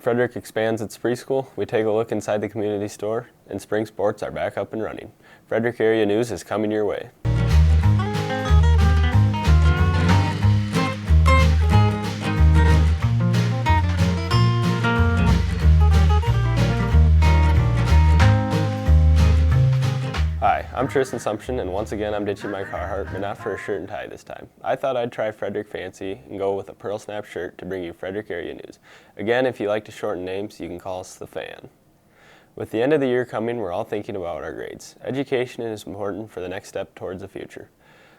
Frederick expands its preschool, we take a look inside the community store, and spring sports are back up and running. Frederick Area News is coming your way. Hi, I'm Tristan Sumption, and once again I'm ditching my Carhartt, but not for a shirt and tie this time. I thought I'd try Frederick Fancy and go with a pearl snap shirt to bring you Frederick Area News. Again, if you like to shorten names, you can call us the Fan. With the end of the year coming, we're all thinking about our grades. Education is important for the next step towards the future.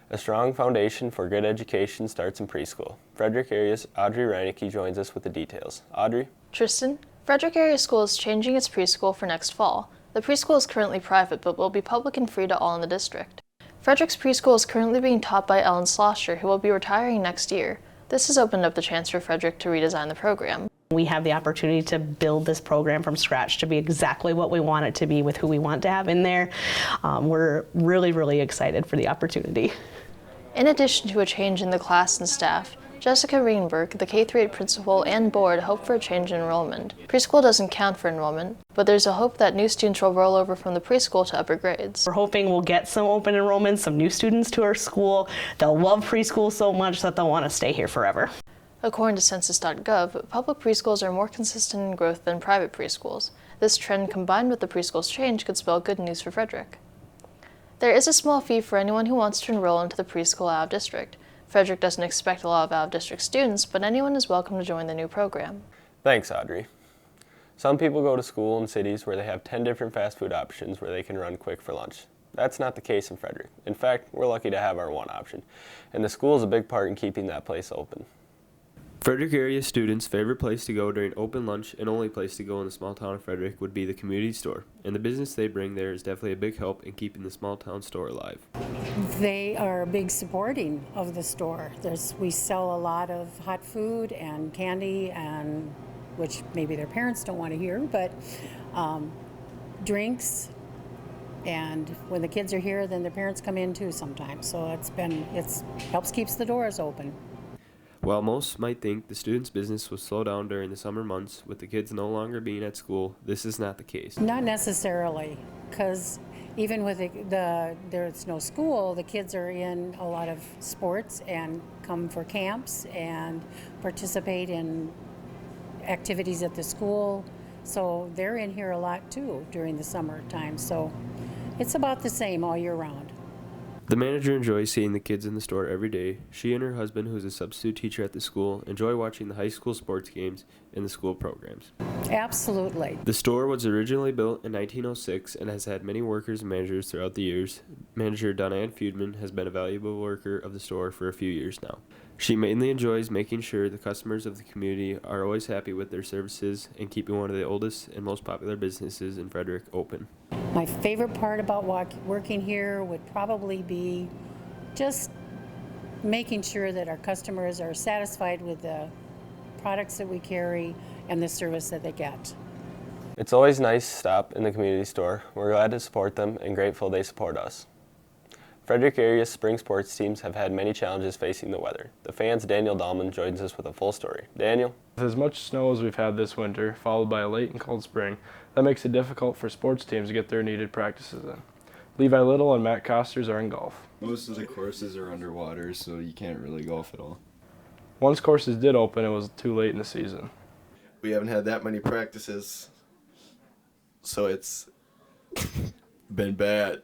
A strong foundation for good education starts in preschool. Frederick Area's Audrey Reinecke joins us with the details. Audrey? Tristan, Frederick Area School is changing its preschool for next fall. The preschool is currently private, but will be public and free to all in the district. Frederick's preschool is currently being taught by Ellen Slosher, who will be retiring next year. This has opened up the chance for Frederick to redesign the program. We have the opportunity to build this program from scratch to be exactly what we want it to be with who we want to have in there. We're really excited for the opportunity. In addition to a change in the class and staff, Jessica Reenberg, the K-8 principal and board, hope for a change in enrollment. Preschool doesn't count for enrollment, but there's a hope that new students will roll over from the preschool to upper grades. We're hoping we'll get some open enrollment, some new students to our school. They'll love preschool so much that they'll want to stay here forever. According to census.gov, public preschools are more consistent in growth than private preschools. This trend, combined with the preschool's change, could spell good news for Frederick. There is a small fee for anyone who wants to enroll into the preschool out of district. Frederick doesn't expect a lot of out-of-district students, but anyone is welcome to join the new program. Thanks, Audrey. Some people go to school in cities where they have 10 different fast food options where they can run quick for lunch. That's not the case in Frederick. In fact, we're lucky to have our one option, and the school is a big part in keeping that place open. Frederick area students' favorite place to go during open lunch and only place to go in the small town of Frederick would be the community store, and the business they bring there is definitely a big help in keeping the small town store alive. They are a big supporting of the store. We sell a lot of hot food and candy, and which maybe their parents don't want to hear, but drinks. And when the kids are here, then their parents come in too sometimes. So it helps keeps the doors open. While most might think the students' business will slow down during the summer months with the kids no longer being at school, this is not the case. Not necessarily, because even with there's no school, the kids are in a lot of sports and come for camps and participate in activities at the school. So they're in here a lot too during the summertime. So it's about the same all year round. The manager enjoys seeing the kids in the store every day. She and her husband, who is a substitute teacher at the school, enjoy watching the high school sports games and the school programs. Absolutely. The store was originally built in 1906 and has had many workers and managers throughout the years. Manager Donanne Feudman has been a valuable worker of the store for a few years now. She mainly enjoys making sure the customers of the community are always happy with their services and keeping one of the oldest and most popular businesses in Frederick open. My favorite part about working here would probably be just making sure that our customers are satisfied with the products that we carry and the service that they get. It's always nice to stop in the community store. We're glad to support them and grateful they support us. Frederick area's spring sports teams have had many challenges facing the weather. The Fan's Daniel Dahlman joins us with a full story. Daniel? With as much snow as we've had this winter, followed by a late and cold spring, that makes it difficult for sports teams to get their needed practices in. Levi Little and Matt Costers are in golf. Most of the courses are underwater, so you can't really golf at all. Once courses did open, it was too late in the season. We haven't had that many practices, so it's been bad.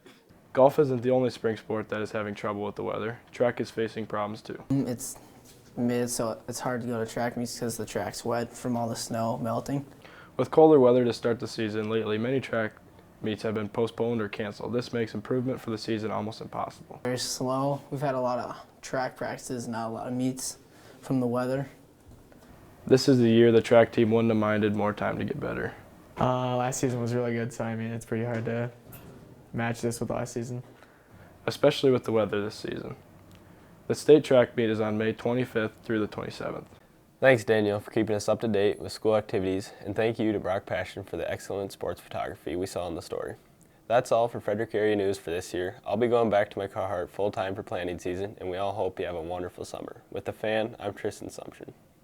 Golf isn't the only spring sport that is having trouble with the weather. Track is facing problems too. It's mid, so it's hard to go to track meets because the track's wet from all the snow melting. With colder weather to start the season lately, many track meets have been postponed or canceled. This makes improvement for the season almost impossible. Very slow. We've had a lot of track practices, not a lot of meets from the weather. This is the year the track team wouldn't have minded more time to get better. Last season was really good, so I mean it's pretty hard to match this with last season. Especially with the weather this season. The state track meet is on May 25th through the 27th. Thanks, Daniel, for keeping us up to date with school activities, and thank you to Brock Passion for the excellent sports photography we saw in the story. That's all for Frederick Area News for this year. I'll be going back to my Carhartt full-time for planting season, and we all hope you have a wonderful summer. With the Fan, I'm Tristan Sumption.